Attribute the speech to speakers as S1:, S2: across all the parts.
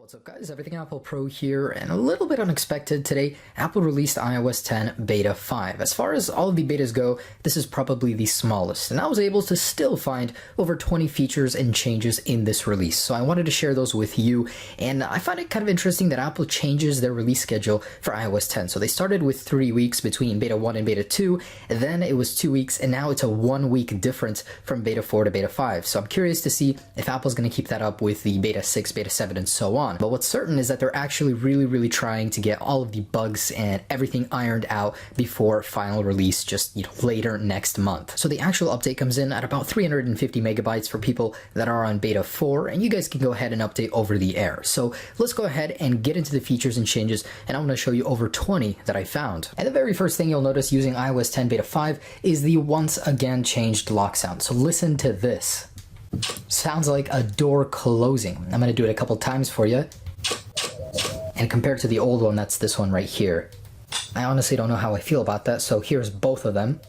S1: What's up guys, Everything Apple Pro here, and a little bit unexpected today, Apple released iOS 10 Beta 5. As far as all of the betas go, this is probably the smallest, and I was able to still find over 20 features and changes in this release. So I wanted to share those with you, and I find it kind of interesting that Apple changes their release schedule for iOS 10. So they started with 3 weeks between Beta 1 and Beta 2, and then it was 2 weeks, and now it's a 1 week difference from Beta 4 to Beta 5. So I'm curious to see if Apple's going to keep that up with the Beta 6, Beta 7, and so on. But what's certain is that they're actually really trying to get all of the bugs and everything ironed out before final release just later next month. So the actual update comes in at about 350 megabytes for people that are on Beta 4, and you guys can go ahead and update over the air. So let's go ahead and get into the features and changes, and I'm going to show you over 20 that I found. And the very first thing you'll notice using iOS 10 Beta 5 is the once again changed lock sound. So listen to this. Sounds like a door closing. I'm going to do it a couple times for you. And compared to the old one, that's this one right here. I honestly don't know how I feel about that, so here's both of them.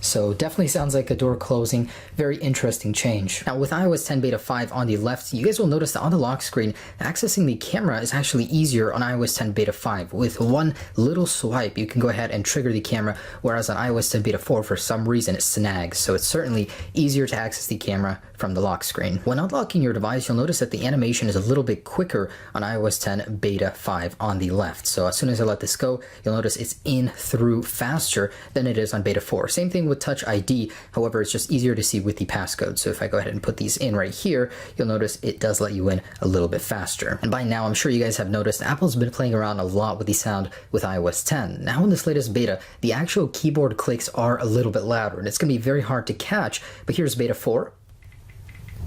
S1: So definitely sounds like a door closing. Very interesting change. Now with iOS 10 Beta 5 on the left, you guys will notice that on the lock screen, accessing the camera is actually easier on iOS 10 Beta 5. With one little swipe, you can go ahead and trigger the camera, whereas on iOS 10 Beta 4, for some reason, it snags. So it's certainly easier to access the camera from the lock screen. When unlocking your device, you'll notice that the animation is a little bit quicker on iOS 10 Beta 5 on the left. So as soon as I let this go, you'll notice it's in through faster than it is on Beta 4. Same thing with Touch ID, however, it's just easier to see with the passcode. So if I go ahead and put these in right here, you'll notice it does let you in a little bit faster. And by now, I'm sure you guys have noticed Apple's been playing around a lot with the sound with iOS 10. Now in this latest beta, the actual keyboard clicks are a little bit louder, and it's going to be very hard to catch, but here's Beta 4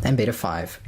S1: and Beta 5.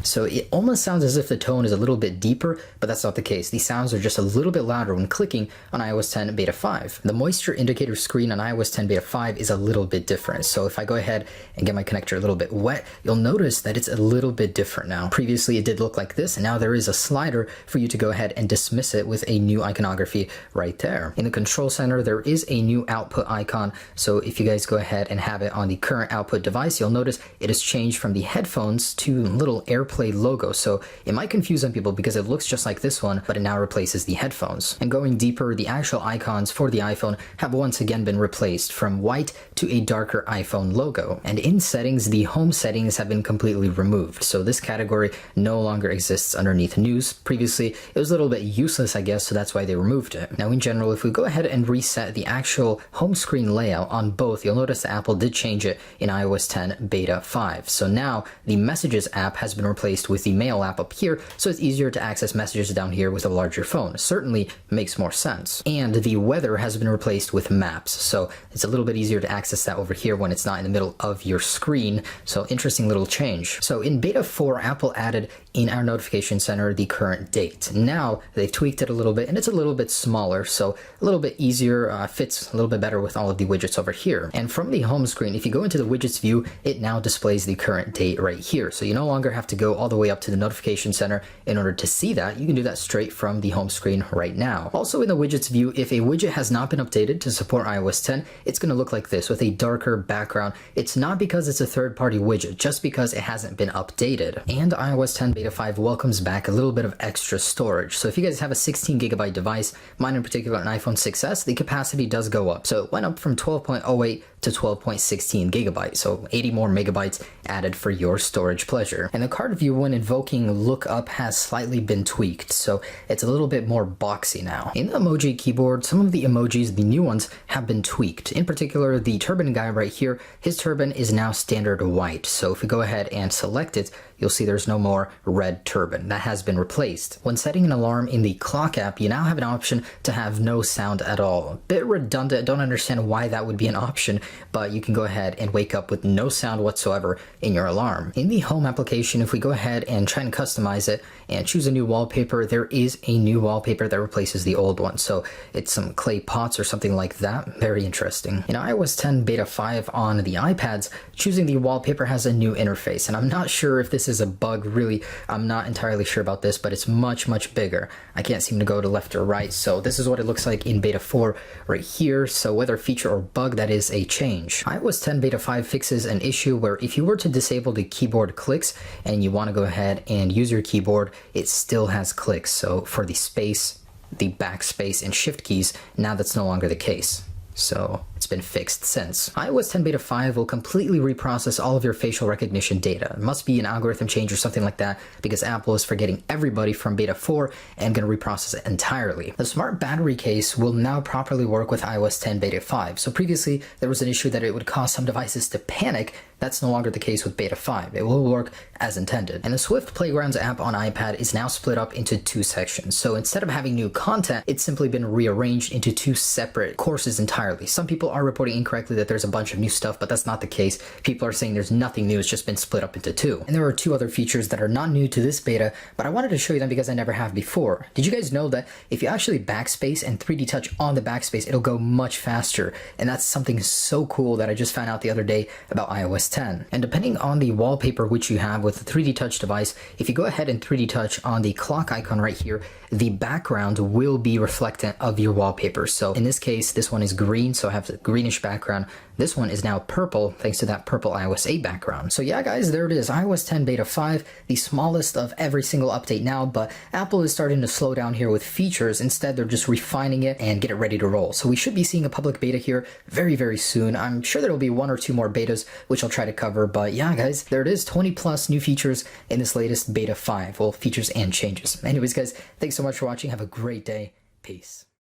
S1: So it almost sounds as if the tone is a little bit deeper, but that's not the case. These sounds are just a little bit louder when clicking on iOS 10 Beta 5. The moisture indicator screen on iOS 10 Beta 5 is a little bit different. So if I go ahead and get my connector a little bit wet, you'll notice that it's a little bit different now. Previously it did look like this, and now there is a slider for you to go ahead and dismiss it with a new iconography right there. In the control center, there is a new output icon. So if you guys go ahead and have it on the current output device, you'll notice it has changed from the headphones to little AirPlay logo. So it might confuse some people because it looks just like this one, but it now replaces the headphones. And going deeper, the actual icons for the iPhone have once again been replaced from white to a darker iPhone logo. And in settings, the home settings have been completely removed. So this category no longer exists underneath news. Previously, it was a little bit useless, I guess, so that's why they removed it. Now in general, if we go ahead and reset the actual home screen layout on both, you'll notice that Apple did change it in iOS 10 Beta 5. So now the Messages app has been replaced with the Mail app up here, so it's easier to access messages down here with a larger phone. Certainly makes more sense. And the weather has been replaced with Maps, so it's a little bit easier to access that over here when it's not in the middle of your screen. So interesting little change. So in Beta 4, Apple added in our notification center the current date. Now they've tweaked it a little bit, and it's a little bit smaller, so a little bit easier, fits a little bit better with all of the widgets over here. And from the home screen, if you go into the widgets view, it now displays the current date right here. So you no longer have to go all the way up to the notification center in order to see that. You can do that straight from the home screen right now. Also in the widgets view, if a widget has not been updated to support iOS 10, it's going to look like this with a darker background. It's not because it's a third-party widget, just because it hasn't been updated. And iOS 10 Beta 5 welcomes back a little bit of extra storage. So if you guys have a 16 gigabyte device, mine in particular an iPhone 6s, the capacity does go up. So it went up from 12.08 to 12.16 gigabytes, so 80 more megabytes added for your storage pleasure. And the card view when invoking lookup has slightly been tweaked, so it's a little bit more boxy now. In the Emoji Keyboard, some of the emojis, the new ones, have been tweaked. In particular, the turban guy right here, his turban is now standard white. So if we go ahead and select it, you'll see there's no more red turban. That has been replaced. When setting an alarm in the clock app, you now have an option to have no sound at all. A bit redundant, don't understand why that would be an option, but you can go ahead and wake up with no sound whatsoever in your alarm. In the home application, if we go ahead and try and customize it and choose a new wallpaper, there is a new wallpaper that replaces the old one. So it's some clay pots or something like that. Very interesting. In iOS 10 Beta 5 on the iPads, choosing the wallpaper has a new interface, and I'm not sure if this this is a bug, really. I'm not entirely sure about this, but it's much, much bigger. I can't seem to go to left or right, so this is what it looks like in beta 4 right here. So whether feature or bug, that is a change. iOS 10 beta 5 fixes an issue where if you were to disable the keyboard clicks and you want to go ahead and use your keyboard, it still has clicks. So for the space, the backspace, and shift keys, now that's no longer the case. So it's been fixed since. iOS 10 beta 5 will completely reprocess all of your facial recognition data. It must be an algorithm change or something like that, because Apple is forgetting everybody from beta 4 and going to reprocess it entirely. The smart battery case will now properly work with iOS 10 beta 5. So previously there was an issue that it would cause some devices to panic. That's no longer the case with beta 5. It will work as intended. And the Swift Playgrounds app on iPad is now split up into 2 sections. So instead of having new content, it's simply been rearranged into 2 separate courses entirely. Some people are reporting incorrectly that there's a bunch of new stuff, but that's not the case. People are saying there's nothing new, it's just been split up into 2. And there are 2 other features that are not new to this beta, but I wanted to show you them because I never have before. Did you guys know that if you actually backspace and 3D touch on the backspace, it'll go much faster? And that's something so cool that I just found out the other day about iOS 10. And depending on the wallpaper which you have with the 3D touch device, if you go ahead and 3D touch on the clock icon right here, the background will be reflectant of your wallpaper. So in this case, this one is green, so I have the greenish background. This one is now purple, thanks to that purple iOS 8 background. So yeah, guys, there it is, iOS 10 beta 5, the smallest of every single update now, but Apple is starting to slow down here with features. Instead, they're just refining it and get it ready to roll. So we should be seeing a public beta here very, very soon. I'm sure there will be 1 or 2 more betas, which I'll try to cover, but yeah, guys, there it is, 20 plus new features in this latest beta 5, well, features and changes. Anyways, guys, thanks so much for watching. Have a great day. Peace.